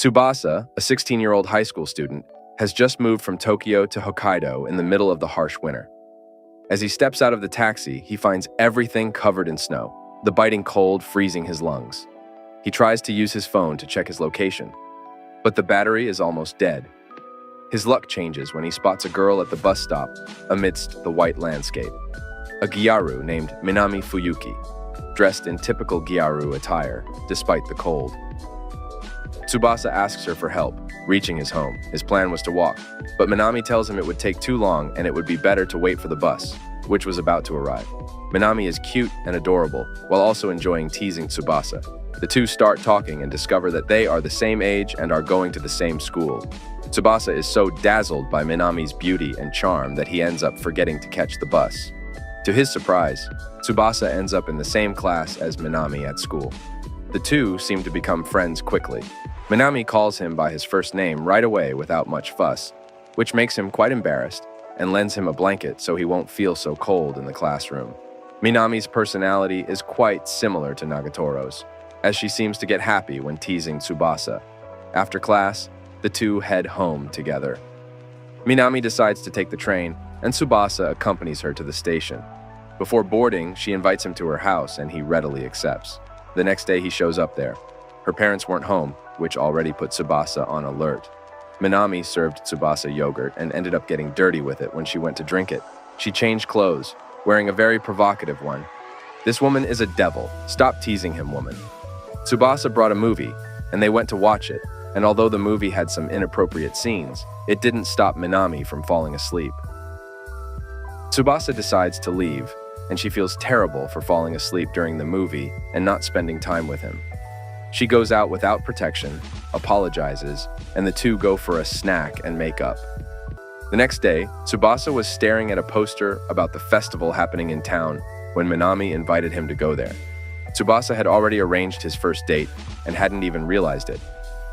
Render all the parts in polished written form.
Tsubasa, a 16-year-old high school student, has just moved from Tokyo to Hokkaido in the middle of the harsh winter. As he steps out of the taxi, he finds everything covered in snow, the biting cold freezing his lungs. He tries to use his phone to check his location, but the battery is almost dead. His luck changes when he spots a girl at the bus stop amidst the white landscape. A gyaru named Minami Fuyuki, dressed in typical gyaru attire, despite the cold. Tsubasa asks her for help, reaching his home. His plan was to walk, but Minami tells him it would take too long and it would be better to wait for the bus, which was about to arrive. Minami is cute and adorable, while also enjoying teasing Tsubasa. The two start talking and discover that they are the same age and are going to the same school. Tsubasa is so dazzled by Minami's beauty and charm that he ends up forgetting to catch the bus. To his surprise, Tsubasa ends up in the same class as Minami at school. The two seem to become friends quickly. Minami calls him by his first name right away without much fuss, which makes him quite embarrassed and lends him a blanket so he won't feel so cold in the classroom. Minami's personality is quite similar to Nagatoro's, as she seems to get happy when teasing Tsubasa. After class, the two head home together. Minami decides to take the train, and Tsubasa accompanies her to the station. Before boarding, she invites him to her house, and he readily accepts. The next day, he shows up there. Her parents weren't home, which already put Tsubasa on alert. Minami served Tsubasa yogurt and ended up getting dirty with it when she went to drink it. She changed clothes, wearing a very provocative one. "This woman is a devil. Stop teasing him, woman." Tsubasa brought a movie, and they went to watch it, and although the movie had some inappropriate scenes, it didn't stop Minami from falling asleep. Tsubasa decides to leave, and she feels terrible for falling asleep during the movie and not spending time with him. She goes out without protection, apologizes, and the two go for a snack and make up. The next day, Tsubasa was staring at a poster about the festival happening in town when Minami invited him to go there. Tsubasa had already arranged his first date and hadn't even realized it.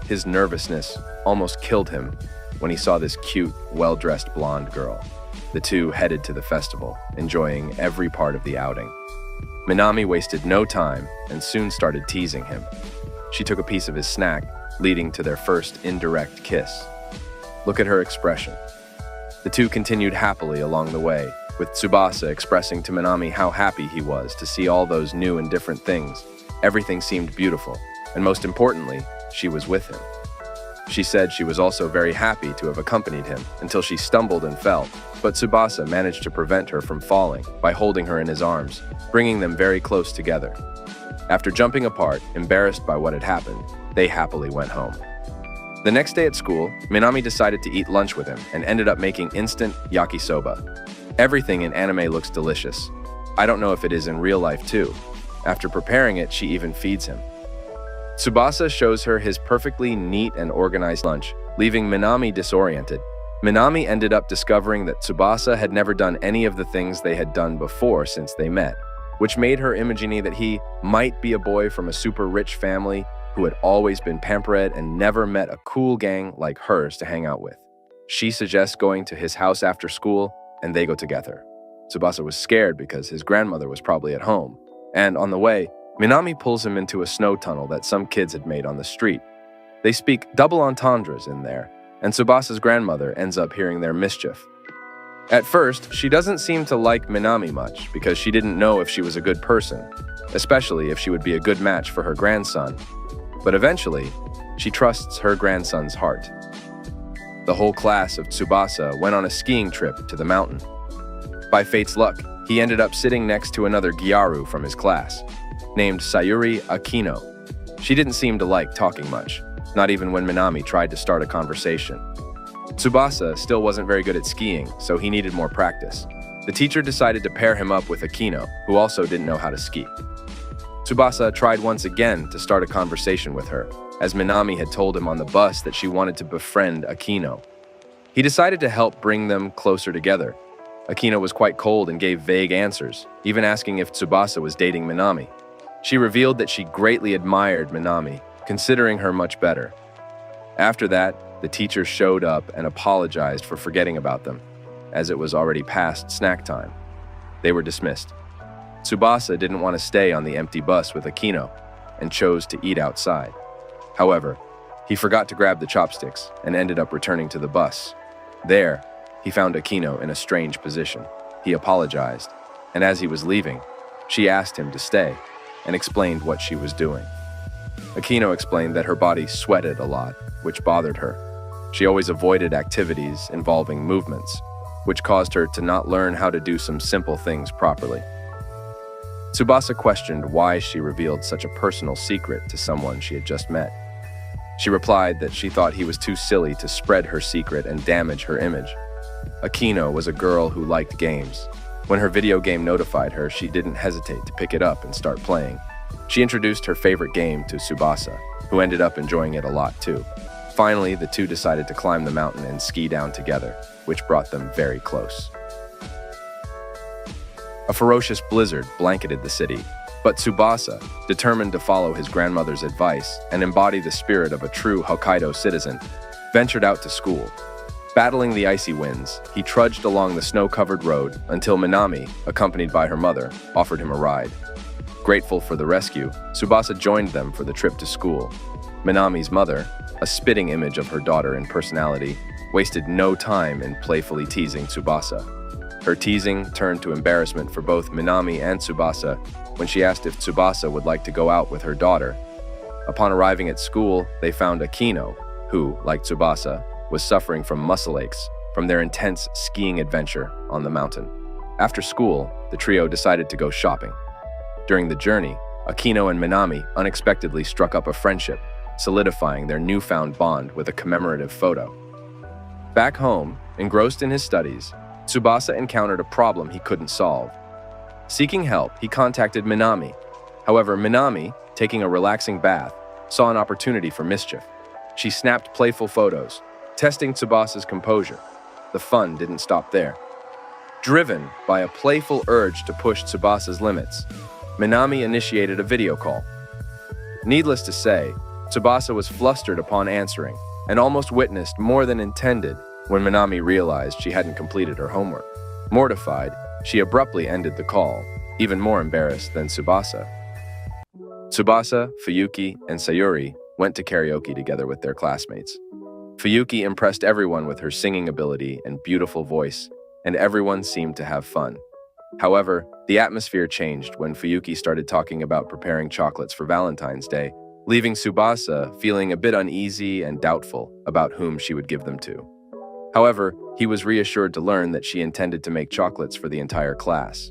His nervousness almost killed him when he saw this cute, well-dressed blonde girl. The two headed to the festival, enjoying every part of the outing. Minami wasted no time and soon started teasing him. She took a piece of his snack, leading to their first indirect kiss. Look at her expression. The two continued happily along the way, with Tsubasa expressing to Minami how happy he was to see all those new and different things. Everything seemed beautiful, and most importantly, she was with him. She said she was also very happy to have accompanied him until she stumbled and fell, but Tsubasa managed to prevent her from falling by holding her in his arms, bringing them very close together. After jumping apart, embarrassed by what had happened, they happily went home. The next day at school, Minami decided to eat lunch with him and ended up making instant yakisoba. Everything in anime looks delicious. I don't know if it is in real life too. After preparing it, she even feeds him. Tsubasa shows her his perfectly neat and organized lunch, leaving Minami disoriented. Minami ended up discovering that Tsubasa had never done any of the things they had done before since they met, which made her imagining that he might be a boy from a super rich family who had always been pampered and never met a cool gang like hers to hang out with. She suggests going to his house after school, and they go together. Tsubasa was scared because his grandmother was probably at home, and on the way, Minami pulls him into a snow tunnel that some kids had made on the street. They speak double entendres in there, and Tsubasa's grandmother ends up hearing their mischief. At first, she doesn't seem to like Minami much because she didn't know if she was a good person, especially if she would be a good match for her grandson. But eventually, she trusts her grandson's heart. The whole class of Tsubasa went on a skiing trip to the mountain. By fate's luck, he ended up sitting next to another gyaru from his class, named Sayuri Akino. She didn't seem to like talking much, not even when Minami tried to start a conversation. Tsubasa still wasn't very good at skiing, so he needed more practice. The teacher decided to pair him up with Akino, who also didn't know how to ski. Tsubasa tried once again to start a conversation with her, as Minami had told him on the bus that she wanted to befriend Akino. He decided to help bring them closer together. Akino was quite cold and gave vague answers, even asking if Tsubasa was dating Minami. She revealed that she greatly admired Minami, considering her much better. After that, the teacher showed up and apologized for forgetting about them, as it was already past snack time. They were dismissed. Tsubasa didn't want to stay on the empty bus with Akino and chose to eat outside. However, He forgot to grab the chopsticks and ended up returning to the bus. There, he found Akino in a strange position. He apologized, and as he was leaving, she asked him to stay and explained what she was doing. Akino explained that her body sweated a lot, which bothered her. She always avoided activities involving movements, which caused her to not learn how to do some simple things properly. Tsubasa questioned why she revealed such a personal secret to someone she had just met. She replied that she thought he was too silly to spread her secret and damage her image. Akino was a girl who liked games. When her video game notified her, she didn't hesitate to pick it up and start playing. She introduced her favorite game to Tsubasa, who ended up enjoying it a lot too. Finally, the two decided to climb the mountain and ski down together, which brought them very close. A ferocious blizzard blanketed the city, but Tsubasa, determined to follow his grandmother's advice and embody the spirit of a true Hokkaido citizen, ventured out to school. Battling the icy winds, he trudged along the snow-covered road until Minami, accompanied by her mother, offered him a ride. Grateful for the rescue, Tsubasa joined them for the trip to school. Minami's mother, a spitting image of her daughter in personality, wasted no time in playfully teasing Tsubasa. Her teasing turned to embarrassment for both Minami and Tsubasa when she asked if Tsubasa would like to go out with her daughter. Upon arriving at school, they found Akino, who, like Tsubasa, was suffering from muscle aches from their intense skiing adventure on the mountain. After school, the trio decided to go shopping. During the journey, Akino and Minami unexpectedly struck up a friendship, solidifying their newfound bond with a commemorative photo. Back home, engrossed in his studies, Tsubasa encountered a problem he couldn't solve. Seeking help, he contacted Minami. However, Minami, taking a relaxing bath, saw an opportunity for mischief. She snapped playful photos, testing Tsubasa's composure. The fun didn't stop there. Driven by a playful urge to push Tsubasa's limits, Minami initiated a video call. Needless to say, Tsubasa was flustered upon answering and almost witnessed more than intended when Minami realized she hadn't completed her homework. Mortified, she abruptly ended the call, even more embarrassed than Tsubasa. Tsubasa, Fuyuki, and Sayuri went to karaoke together with their classmates. Fuyuki impressed everyone with her singing ability and beautiful voice, and everyone seemed to have fun. However, the atmosphere changed when Fuyuki started talking about preparing chocolates for Valentine's Day, leaving Tsubasa feeling a bit uneasy and doubtful about whom she would give them to. However, he was reassured to learn that she intended to make chocolates for the entire class.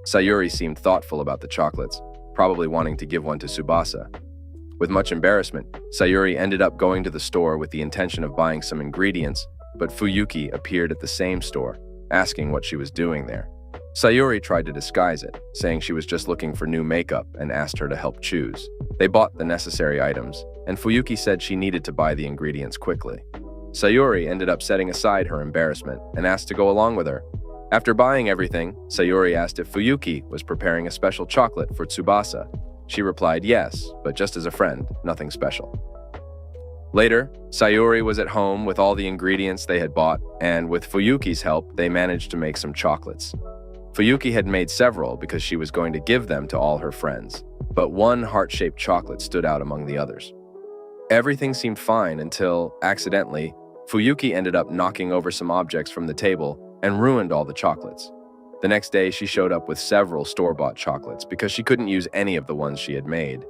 Sayuri seemed thoughtful about the chocolates, probably wanting to give one to Tsubasa. With much embarrassment, Sayuri ended up going to the store with the intention of buying some ingredients, but Fuyuki appeared at the same store, asking what she was doing there. Sayuri tried to disguise it, saying she was just looking for new makeup and asked her to help choose. They bought the necessary items, and Fuyuki said she needed to buy the ingredients quickly. Sayuri ended up setting aside her embarrassment and asked to go along with her. After buying everything, Sayuri asked if Fuyuki was preparing a special chocolate for Tsubasa. She replied yes, but just as a friend, nothing special. Later, Sayuri was at home with all the ingredients they had bought, and with Fuyuki's help, they managed to make some chocolates. Fuyuki had made several because she was going to give them to all her friends, but one heart-shaped chocolate stood out among the others. Everything seemed fine until, accidentally, Fuyuki ended up knocking over some objects from the table and ruined all the chocolates. The next day, she showed up with several store-bought chocolates because she couldn't use any of the ones she had made.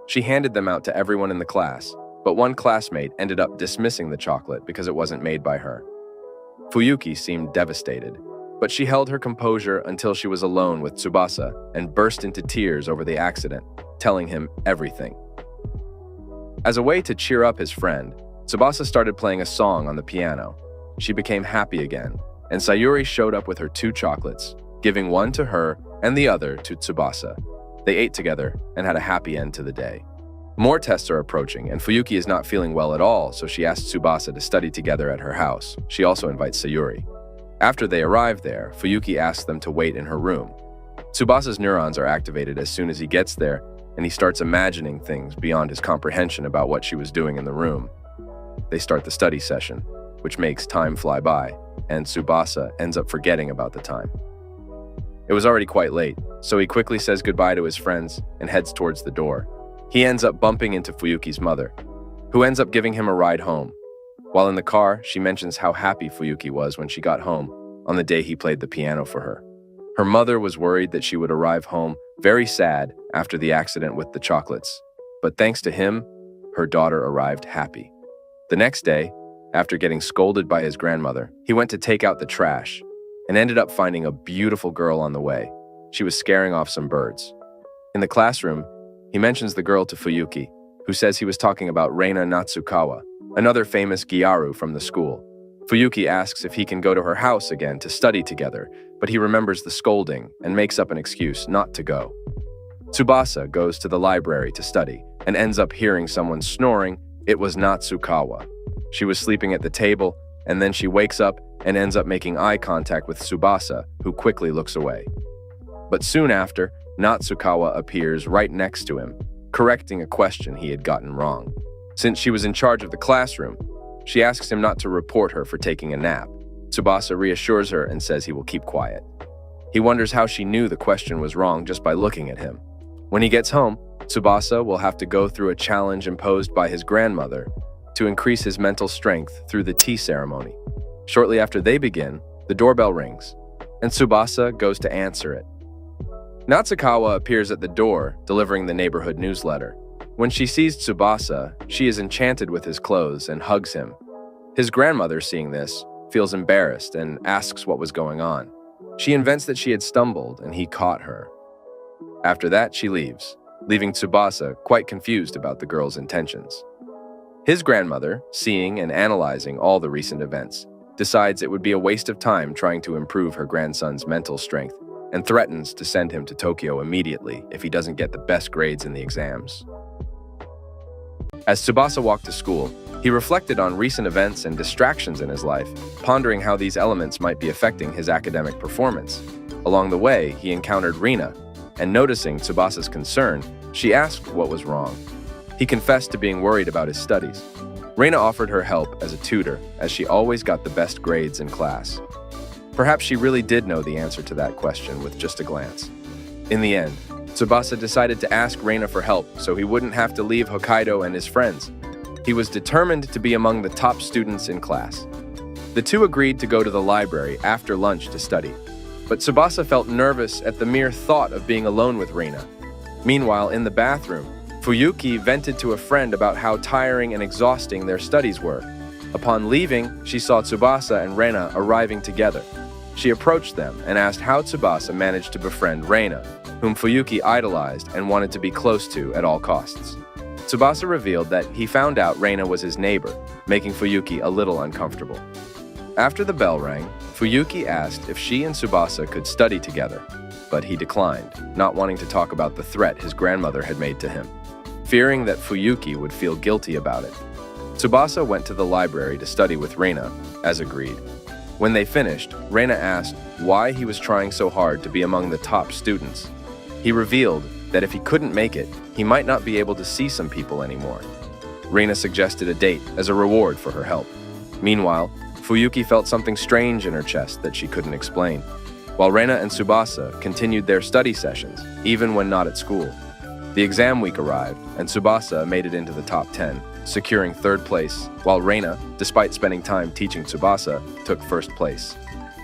She handed them out to everyone in the class, but one classmate ended up dismissing the chocolate because it wasn't made by her. Fuyuki seemed devastated, but she held her composure until she was alone with Tsubasa and burst into tears over the accident, telling him everything. As a way to cheer up his friend, Tsubasa started playing a song on the piano. She became happy again, and Sayuri showed up with her 2 chocolates, giving one to her and the other to Tsubasa. They ate together and had a happy end to the day. More tests are approaching, and Fuyuki is not feeling well at all, so she asks Tsubasa to study together at her house. She also invites Sayuri. After they arrive there, Fuyuki asks them to wait in her room. Tsubasa's neurons are activated as soon as he gets there, and he starts imagining things beyond his comprehension about what she was doing in the room. They start the study session, which makes time fly by, and Tsubasa ends up forgetting about the time. It was already quite late, so he quickly says goodbye to his friends and heads towards the door. He ends up bumping into Fuyuki's mother, who ends up giving him a ride home. While in the car, she mentions how happy Fuyuki was when she got home on the day he played the piano for her. Her mother was worried that she would arrive home very sad after the accident with the chocolates, but thanks to him, her daughter arrived happy. The next day, after getting scolded by his grandmother, he went to take out the trash and ended up finding a beautiful girl on the way. She was scaring off some birds. In the classroom, he mentions the girl to Fuyuki, who says he was talking about Reina Natsukawa, another famous gyaru from the school. Fuyuki asks if he can go to her house again to study together, but he remembers the scolding and makes up an excuse not to go. Tsubasa goes to the library to study and ends up hearing someone snoring. It was Natsukawa. She was sleeping at the table, and then she wakes up and ends up making eye contact with Tsubasa, who quickly looks away. But soon after, Natsukawa appears right next to him, correcting a question he had gotten wrong. Since she was in charge of the classroom, she asks him not to report her for taking a nap. Tsubasa reassures her and says he will keep quiet. He wonders how she knew the question was wrong just by looking at him. When he gets home, Tsubasa will have to go through a challenge imposed by his grandmother to increase his mental strength through the tea ceremony. Shortly after they begin, the doorbell rings, and Tsubasa goes to answer it. Natsukawa appears at the door, delivering the neighborhood newsletter. When she sees Tsubasa, she is enchanted with his clothes and hugs him. His grandmother, seeing this, feels embarrassed and asks what was going on. She invents that she had stumbled and he caught her. After that, she leaves, leaving Tsubasa quite confused about the girl's intentions. His grandmother, seeing and analyzing all the recent events, decides it would be a waste of time trying to improve her grandson's mental strength and threatens to send him to Tokyo immediately if he doesn't get the best grades in the exams. As Tsubasa walked to school, he reflected on recent events and distractions in his life, pondering how these elements might be affecting his academic performance. Along the way, he encountered Rina, and noticing Tsubasa's concern, she asked what was wrong. He confessed to being worried about his studies. Reina offered her help as a tutor, as she always got the best grades in class. Perhaps she really did know the answer to that question with just a glance. In the end, Tsubasa decided to ask Reina for help so he wouldn't have to leave Hokkaido and his friends. He was determined to be among the top students in class. The two agreed to go to the library after lunch to study, but Tsubasa felt nervous at the mere thought of being alone with Reina. Meanwhile, in the bathroom, Fuyuki vented to a friend about how tiring and exhausting their studies were. Upon leaving, she saw Tsubasa and Reina arriving together. She approached them and asked how Tsubasa managed to befriend Reina, whom Fuyuki idolized and wanted to be close to at all costs. Tsubasa revealed that he found out Reina was his neighbor, making Fuyuki a little uncomfortable. After the bell rang, Fuyuki asked if she and Tsubasa could study together, but he declined, not wanting to talk about the threat his grandmother had made to him, fearing that Fuyuki would feel guilty about it. Tsubasa went to the library to study with Reina, as agreed. When they finished, Reina asked why he was trying so hard to be among the top students. He revealed that if he couldn't make it, he might not be able to see some people anymore. Reina suggested a date as a reward for her help. Meanwhile, Fuyuki felt something strange in her chest that she couldn't explain, while Reina and Tsubasa continued their study sessions, even when not at school. The exam week arrived, and Tsubasa made it into the top 10, securing third place, while Reina, despite spending time teaching Tsubasa, took first place.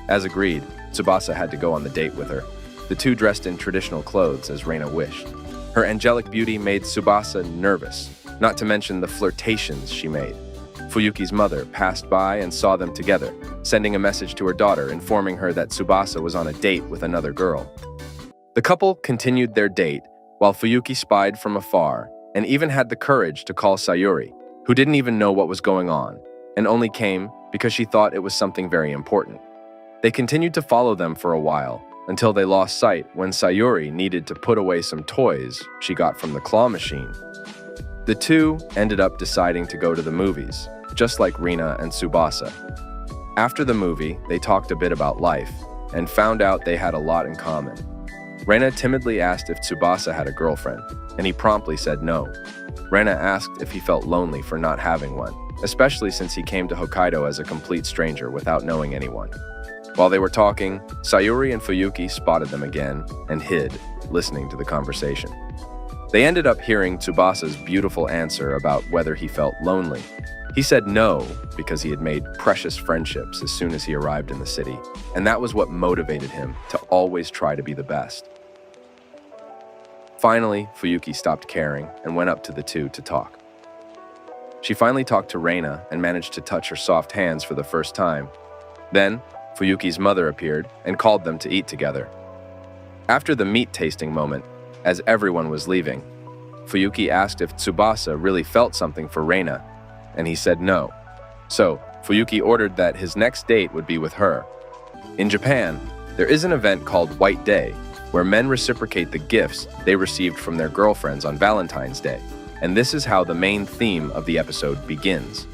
As agreed, Tsubasa had to go on the date with her. The two dressed in traditional clothes as Reina wished. Her angelic beauty made Tsubasa nervous, not to mention the flirtations she made. Fuyuki's mother passed by and saw them together, sending a message to her daughter informing her that Tsubasa was on a date with another girl. The couple continued their date, while Fuyuki spied from afar and even had the courage to call Sayuri, who didn't even know what was going on, and only came because she thought it was something very important. They continued to follow them for a while, until they lost sight when Sayuri needed to put away some toys she got from the claw machine. The two ended up deciding to go to the movies, just like Reina and Tsubasa. After the movie, they talked a bit about life, and found out they had a lot in common. Reina timidly asked if Tsubasa had a girlfriend, and he promptly said no. Reina asked if he felt lonely for not having one, especially since he came to Hokkaido as a complete stranger without knowing anyone. While they were talking, Sayuri and Fuyuki spotted them again and hid, listening to the conversation. They ended up hearing Tsubasa's beautiful answer about whether he felt lonely. He said no because he had made precious friendships as soon as he arrived in the city, and that was what motivated him to always try to be the best. Finally, Fuyuki stopped caring and went up to the two to talk. She finally talked to Reina and managed to touch her soft hands for the first time. Then, Fuyuki's mother appeared and called them to eat together. After the meat tasting moment, as everyone was leaving, Fuyuki asked if Tsubasa really felt something for Reina, and he said no. So, Fuyuki ordered that his next date would be with her. In Japan, there is an event called White Day, where men reciprocate the gifts they received from their girlfriends on Valentine's Day, and this is how the main theme of the episode begins.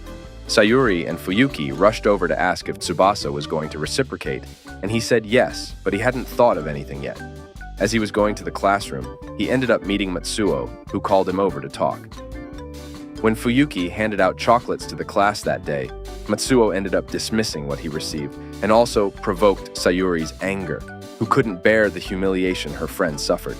Sayuri and Fuyuki rushed over to ask if Tsubasa was going to reciprocate, and he said yes, but he hadn't thought of anything yet. As he was going to the classroom, he ended up meeting Matsuo, who called him over to talk. When Fuyuki handed out chocolates to the class that day, Matsuo ended up dismissing what he received and also provoked Sayuri's anger, who couldn't bear the humiliation her friend suffered.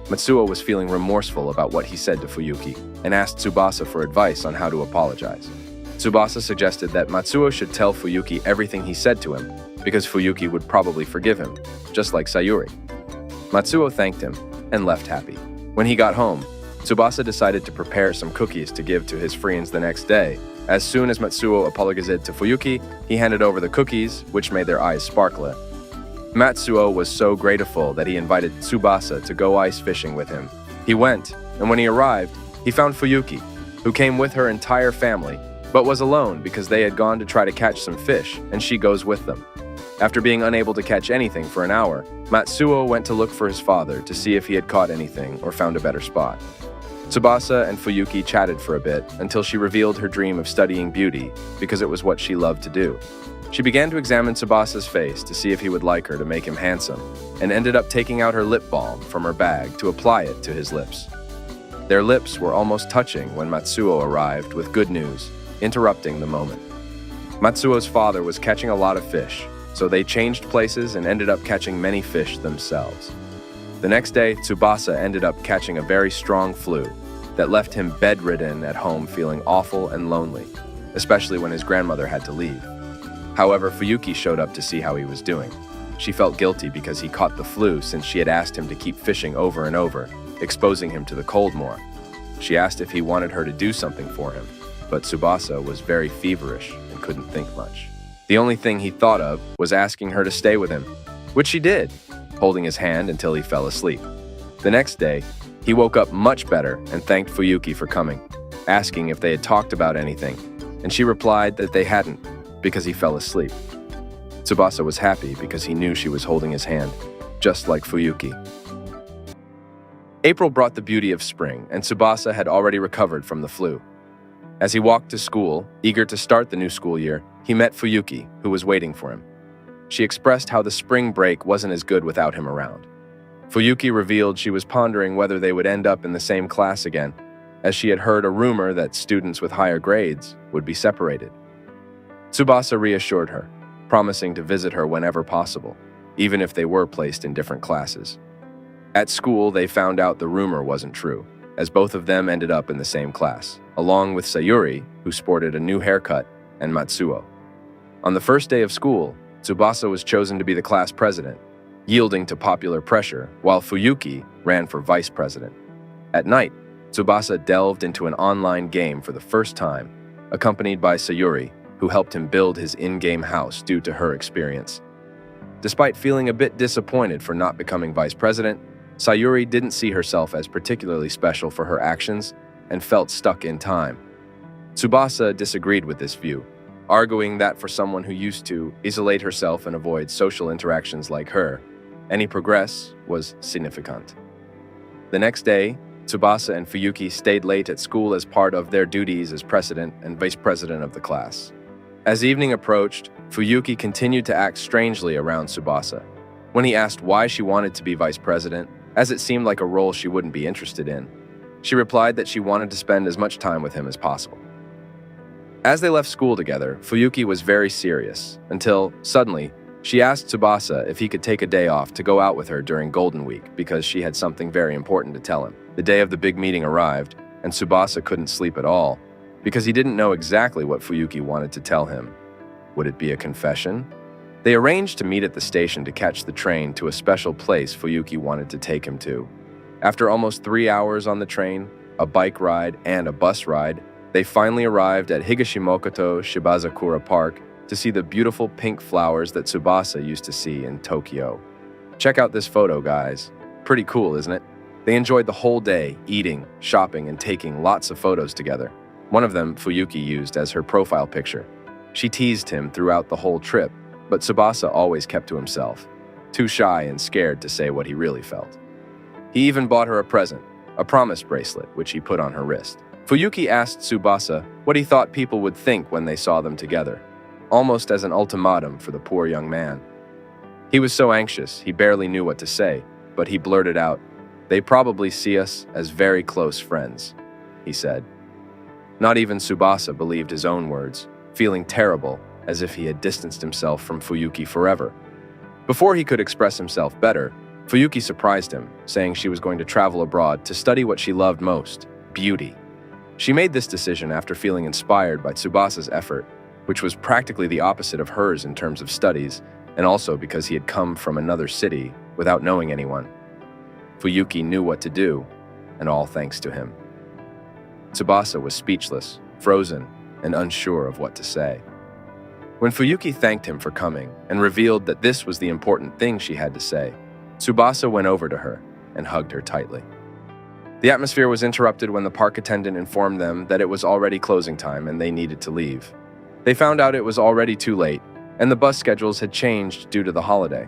Matsuo was feeling remorseful about what he said to Fuyuki and asked Tsubasa for advice on how to apologize. Tsubasa suggested that Matsuo should tell Fuyuki everything he said to him because Fuyuki would probably forgive him, just like Sayuri. Matsuo thanked him and left happy. When he got home, Tsubasa decided to prepare some cookies to give to his friends the next day. As soon as Matsuo apologized to Fuyuki, he handed over the cookies, which made their eyes sparkle. Matsuo was so grateful that he invited Tsubasa to go ice fishing with him. He went, and when he arrived, he found Fuyuki, who came with her entire family, but was alone because they had gone to try to catch some fish, and she goes with them. After being unable to catch anything for an hour, Matsuo went to look for his father to see if he had caught anything or found a better spot. Tsubasa and Fuyuki chatted for a bit until she revealed her dream of studying beauty because it was what she loved to do. She began to examine Tsubasa's face to see if he would like her to make him handsome, and ended up taking out her lip balm from her bag to apply it to his lips. Their lips were almost touching when Matsuo arrived with good news, interrupting the moment. Matsuo's father was catching a lot of fish, so they changed places and ended up catching many fish themselves. The next day, Tsubasa ended up catching a very strong flu that left him bedridden at home feeling awful and lonely, especially when his grandmother had to leave. However, Fuyuki showed up to see how he was doing. She felt guilty because he caught the flu since she had asked him to keep fishing over and over, exposing him to the cold more. She asked if he wanted her to do something for him, but Tsubasa was very feverish and couldn't think much. The only thing he thought of was asking her to stay with him, which she did, holding his hand until he fell asleep. The next day, he woke up much better and thanked Fuyuki for coming, asking if they had talked about anything, and she replied that they hadn't because he fell asleep. Tsubasa was happy because he knew she was holding his hand, just like Fuyuki. April brought the beauty of spring, and Tsubasa had already recovered from the flu. As he walked to school, eager to start the new school year, he met Fuyuki, who was waiting for him. She expressed how the spring break wasn't as good without him around. Fuyuki revealed she was pondering whether they would end up in the same class again, as she had heard a rumor that students with higher grades would be separated. Tsubasa reassured her, promising to visit her whenever possible, even if they were placed in different classes. At school, they found out the rumor wasn't true, as both of them ended up in the same class, along with Sayuri, who sported a new haircut, and Matsuo. On the first day of school, Tsubasa was chosen to be the class president, yielding to popular pressure, while Fuyuki ran for vice president. At night, Tsubasa delved into an online game for the first time, accompanied by Sayuri, who helped him build his in-game house due to her experience. Despite feeling a bit disappointed for not becoming vice president, Sayuri didn't see herself as particularly special for her actions and felt stuck in time. Tsubasa disagreed with this view, arguing that for someone who used to isolate herself and avoid social interactions like her, any progress was significant. The next day, Tsubasa and Fuyuki stayed late at school as part of their duties as president and vice president of the class. As evening approached, Fuyuki continued to act strangely around Tsubasa. When he asked why she wanted to be vice president, as it seemed like a role she wouldn't be interested in, she replied that she wanted to spend as much time with him as possible. As they left school together, Fuyuki was very serious, until, suddenly, She asked Tsubasa if he could take a day off to go out with her during Golden Week because she had something very important to tell him. The day of the big meeting arrived, and Tsubasa couldn't sleep at all because he didn't know exactly what Fuyuki wanted to tell him. Would it be a confession? They arranged to meet at the station to catch the train to a special place Fuyuki wanted to take him to. After almost 3 hours on the train, a bike ride, and a bus ride, they finally arrived at Higashimokoto Shibazakura Park to see the beautiful pink flowers that Tsubasa used to see in Tokyo. Check out this photo, guys. Pretty cool, isn't it? They enjoyed the whole day, eating, shopping, and taking lots of photos together. One of them Fuyuki used as her profile picture. She teased him throughout the whole trip, but Tsubasa always kept to himself, too shy and scared to say what he really felt. He even bought her a present, a promise bracelet, which he put on her wrist. Fuyuki asked Tsubasa what he thought people would think when they saw them together, almost as an ultimatum for the poor young man. He was so anxious, he barely knew what to say, but he blurted out, "They probably see us as very close friends," he said. Not even Tsubasa believed his own words, feeling terrible, as if he had distanced himself from Fuyuki forever. Before he could express himself better, Fuyuki surprised him, saying she was going to travel abroad to study what she loved most, beauty. She made this decision after feeling inspired by Tsubasa's effort, which was practically the opposite of hers in terms of studies, and also because he had come from another city without knowing anyone. Fuyuki knew what to do, and all thanks to him. Tsubasa was speechless, frozen, and unsure of what to say. When Fuyuki thanked him for coming and revealed that this was the important thing she had to say, Tsubasa went over to her and hugged her tightly. The atmosphere was interrupted when the park attendant informed them that it was already closing time and they needed to leave. They found out it was already too late, and the bus schedules had changed due to the holiday.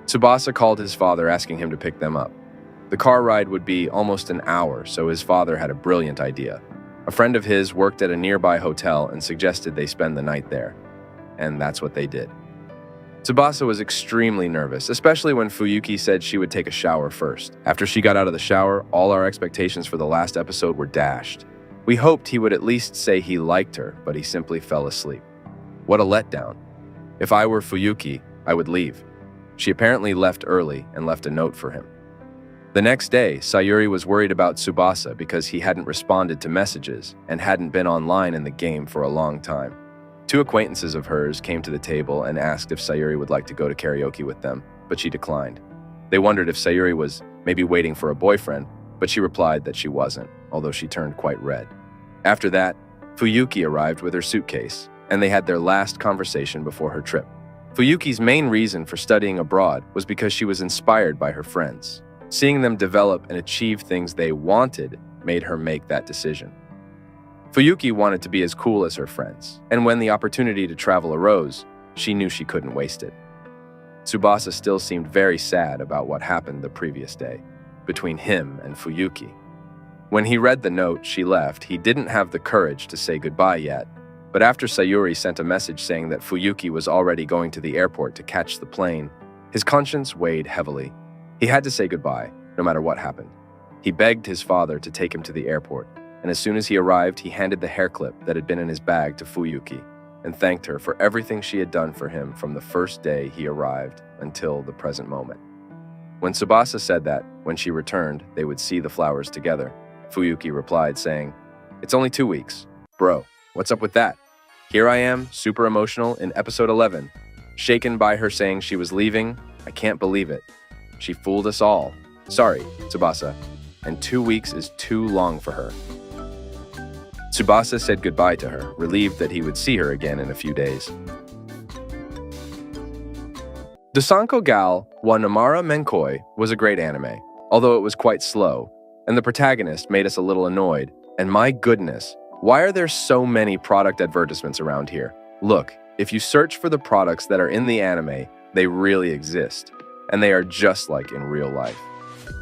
Tsubasa called his father asking him to pick them up. The car ride would be almost an hour, so his father had a brilliant idea. A friend of his worked at a nearby hotel and suggested they spend the night there. And that's what they did. Tsubasa was extremely nervous, especially when Fuyuki said she would take a shower first. After she got out of the shower, all our expectations for the last episode were dashed. We hoped he would at least say he liked her, but he simply fell asleep. What a letdown. If I were Fuyuki, I would leave. She apparently left early and left a note for him. The next day, Sayuri was worried about Tsubasa because he hadn't responded to messages and hadn't been online in the game for a long time. 2 acquaintances of hers came to the table and asked if Sayuri would like to go to karaoke with them, but she declined. They wondered if Sayuri was maybe waiting for a boyfriend, but she replied that she wasn't, although she turned quite red. After that, Fuyuki arrived with her suitcase, and they had their last conversation before her trip. Fuyuki's main reason for studying abroad was because she was inspired by her friends. Seeing them develop and achieve things they wanted made her make that decision. Fuyuki wanted to be as cool as her friends, and when the opportunity to travel arose, she knew she couldn't waste it. Tsubasa still seemed very sad about what happened the previous day, between him and Fuyuki. When he read the note she left, he didn't have the courage to say goodbye yet, but after Sayuri sent a message saying that Fuyuki was already going to the airport to catch the plane, his conscience weighed heavily. He had to say goodbye, no matter what happened. He begged his father to take him to the airport, and as soon as he arrived, he handed the hair clip that had been in his bag to Fuyuki and thanked her for everything she had done for him from the first day he arrived until the present moment. When Tsubasa said that, when she returned, they would see the flowers together, Fuyuki replied, saying, "It's only 2 weeks. Bro, what's up with that? Here I am, super emotional, in episode 11. Shaken by her saying she was leaving, I can't believe it. She fooled us all. Sorry, Tsubasa. And 2 weeks is too long for her." Tsubasa said goodbye to her, relieved that he would see her again in a few days. Dosanko Gal wa Namara Menkoi was a great anime, although it was quite slow, and the protagonist made us a little annoyed. And my goodness, why are there so many product advertisements around here? Look, if you search for the products that are in the anime, they really exist, and they are just like in real life.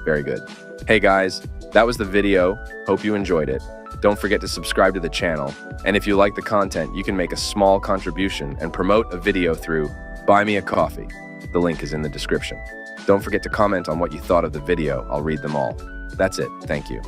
Very good. Hey guys, that was the video. Hope you enjoyed it. Don't forget to subscribe to the channel, and if you like the content, you can make a small contribution and promote a video through Buy Me a Coffee. The link is in the description. Don't forget to comment on what you thought of the video. I'll read them all. That's it. Thank you.